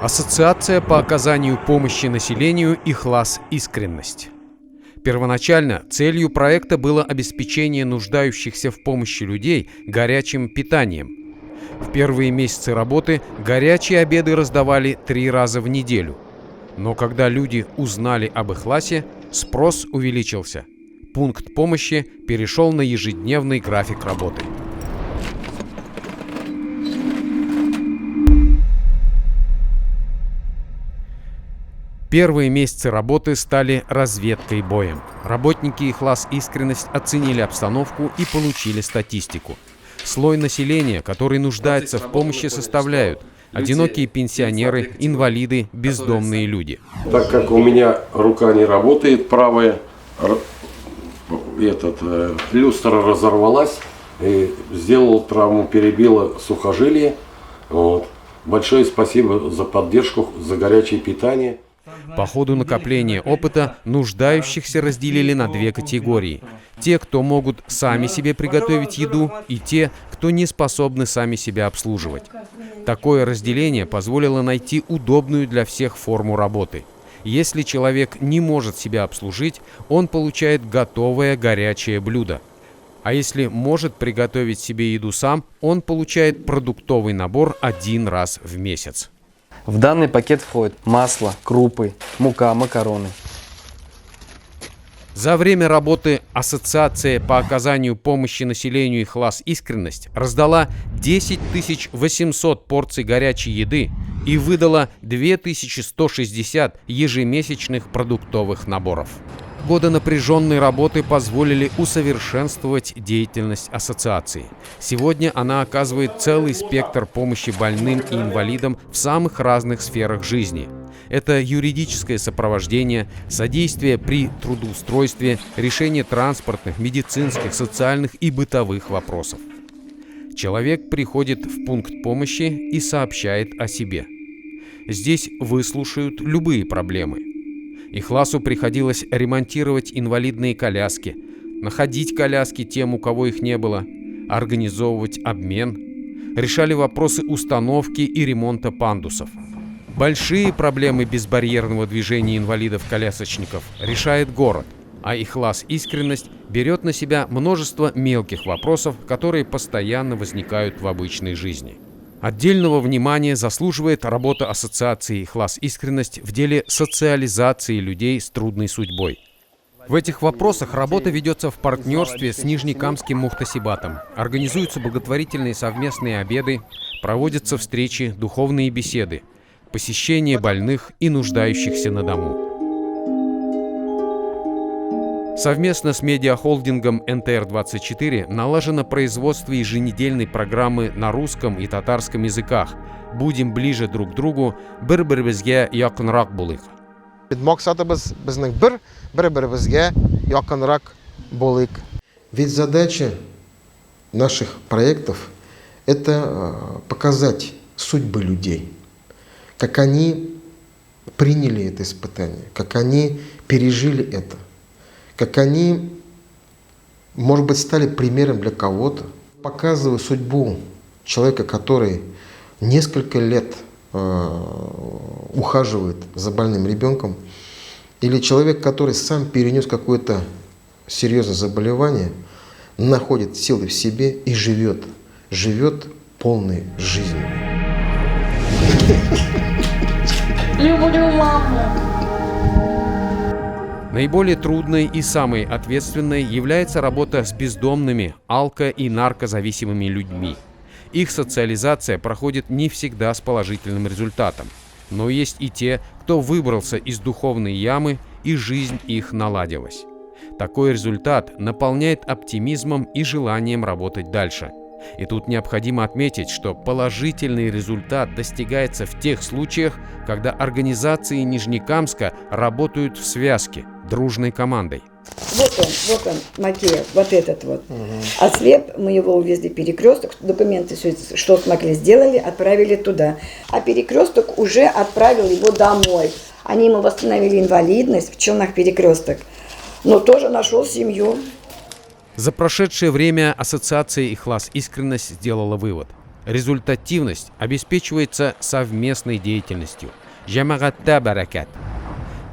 Ассоциация по оказанию помощи населению «Ихлас Искренность». Первоначально целью проекта было обеспечение нуждающихся в помощи людей горячим питанием. В первые месяцы работы горячие обеды раздавали 3 раза в неделю. Но когда люди узнали об Ихласе, спрос увеличился. Пункт помощи перешел на ежедневный график работы. Первые месяцы работы стали разведкой боем. Работники «Ихлас Искренность» оценили обстановку и получили статистику. Слой населения, который нуждается в помощи, составляют одинокие пенсионеры, инвалиды, бездомные люди. Так как у меня рука не работает, правая, люстра разорвалась, и сделал травму, перебила сухожилие. Вот. Большое спасибо за поддержку, за горячее питание. По ходу накопления опыта нуждающихся разделили на 2 категории. Те, кто могут сами себе приготовить еду, и те, кто не способны сами себя обслуживать. Такое разделение позволило найти удобную для всех форму работы. Если человек не может себя обслужить, он получает готовое горячее блюдо. А если может приготовить себе еду сам, он получает продуктовый набор 1 раз в месяц. В данный пакет входит масло, крупы, мука, макароны. За время работы Ассоциация по оказанию помощи населению «Ихлас Искренность» раздала 10 800 порций горячей еды и выдала 2160 ежемесячных продуктовых наборов. Годы напряженной работы позволили усовершенствовать деятельность ассоциации. Сегодня она оказывает целый спектр помощи больным и инвалидам в самых разных сферах жизни. Это юридическое сопровождение, содействие при трудоустройстве, решение транспортных, медицинских, социальных и бытовых вопросов. Человек приходит в пункт помощи и сообщает о себе. Здесь выслушают любые проблемы. Ихласу приходилось ремонтировать инвалидные коляски, находить коляски тем, у кого их не было, организовывать обмен, решали вопросы установки и ремонта пандусов. Большие проблемы безбарьерного движения инвалидов-колясочников решает город, а «Ихлас Искренность» берет на себя множество мелких вопросов, которые постоянно возникают в обычной жизни. Отдельного внимания заслуживает работа ассоциации «Ихлас Искренность» в деле социализации людей с трудной судьбой. В этих вопросах работа ведется в партнерстве с Нижнекамским мухтасибатом. Организуются благотворительные совместные обеды, проводятся встречи, духовные беседы, посещение больных и нуждающихся на дому. Совместно с медиахолдингом НТР-24 налажено производство еженедельной программы на русском и татарском языках «Будем ближе друг к другу, бір-бірімізге якынрақ болайық». Максатыбыз безнең бір-бірімізге якынрак болайық. Ведь задача наших проектов – это показать судьбы людей, как они приняли это испытание, как они пережили это. Как они, может быть, стали примером для кого-то, показывая судьбу человека, который несколько лет ухаживает за больным ребенком, или человек, который сам перенес какое-то серьезное заболевание, находит силы в себе и живет полной жизнью. Люблю маму. Наиболее трудной и самой ответственной является работа с бездомными, алко- и наркозависимыми людьми. Их социализация проходит не всегда с положительным результатом. Но есть и те, кто выбрался из духовной ямы, и жизнь их наладилась. Такой результат наполняет оптимизмом и желанием работать дальше. И тут необходимо отметить, что положительный результат достигается в тех случаях, когда организации Нижнекамска работают в связке, дружной командой. Вот он, Макеев, вот этот вот. Ослеп, мы его увезли в Перекресток, документы, все, что смогли, сделали, отправили туда. А Перекресток уже отправил его домой. Они ему восстановили инвалидность в Челнах Перекресток, но тоже нашел семью. За прошедшее время ассоциация «Ихлас Искренность» сделала вывод. Результативность обеспечивается совместной деятельностью. Жамагатта баракат.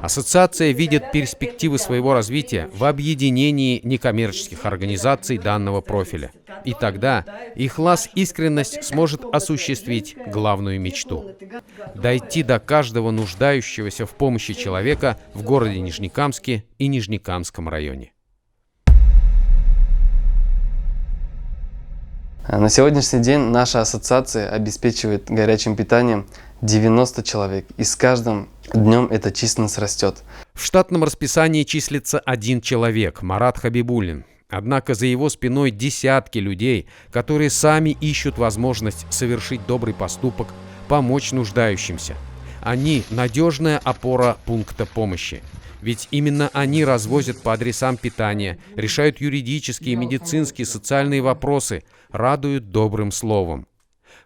Ассоциация видит перспективы своего развития в объединении некоммерческих организаций данного профиля. И тогда Ихлас Искренность сможет осуществить главную мечту – дойти до каждого нуждающегося в помощи человека в городе Нижнекамске и Нижнекамском районе. На сегодняшний день наша ассоциация обеспечивает горячим питанием 90 человек, и с каждым днем эта численность растет. В штатном расписании числится 1 человек – Марат Хабибуллин. Однако за его спиной десятки людей, которые сами ищут возможность совершить добрый поступок, помочь нуждающимся. Они – надежная опора пункта помощи. Ведь именно они развозят по адресам питания, решают юридические, медицинские, социальные вопросы, радуют добрым словом.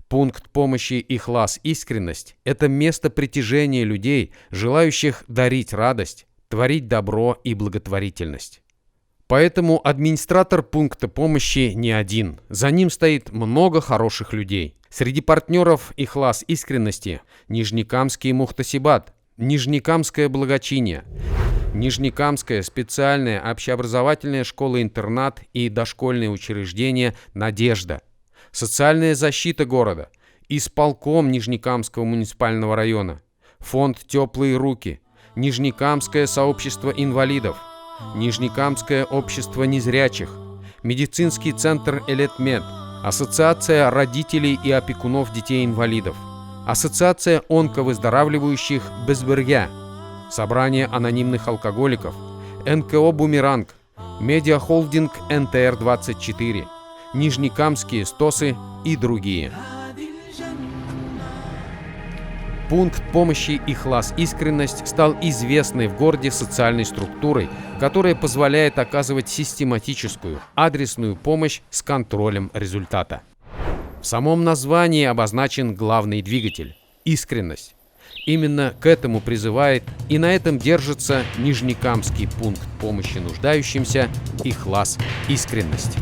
Пункт помощи Ихлас Искренность – это место притяжения людей, желающих дарить радость, творить добро и благотворительность. Поэтому администратор пункта помощи не один. За ним стоит много хороших людей. Среди партнеров Ихлас Искренности – Нижнекамский Мухтасибат, Нижнекамское благочиние, Нижнекамская специальная общеобразовательная школа-интернат и дошкольное учреждение «Надежда», социальная защита города, исполком Нижнекамского муниципального района, фонд «Теплые руки», Нижнекамское сообщество инвалидов, Нижнекамское общество незрячих, медицинский центр «Элетмед», ассоциация родителей и опекунов детей-инвалидов, ассоциация онковыздоравливающих «Безбергя», собрание анонимных алкоголиков, НКО «Бумеранг», медиахолдинг НТР-24, Нижнекамские СТОСы и другие. Пункт помощи Ихлас Искренность стал известной в городе социальной структурой, которая позволяет оказывать систематическую, адресную помощь с контролем результата. В самом названии обозначен главный двигатель – искренность. Именно к этому призывает и на этом держится Нижнекамский пункт помощи нуждающимся Ихлас Искренность.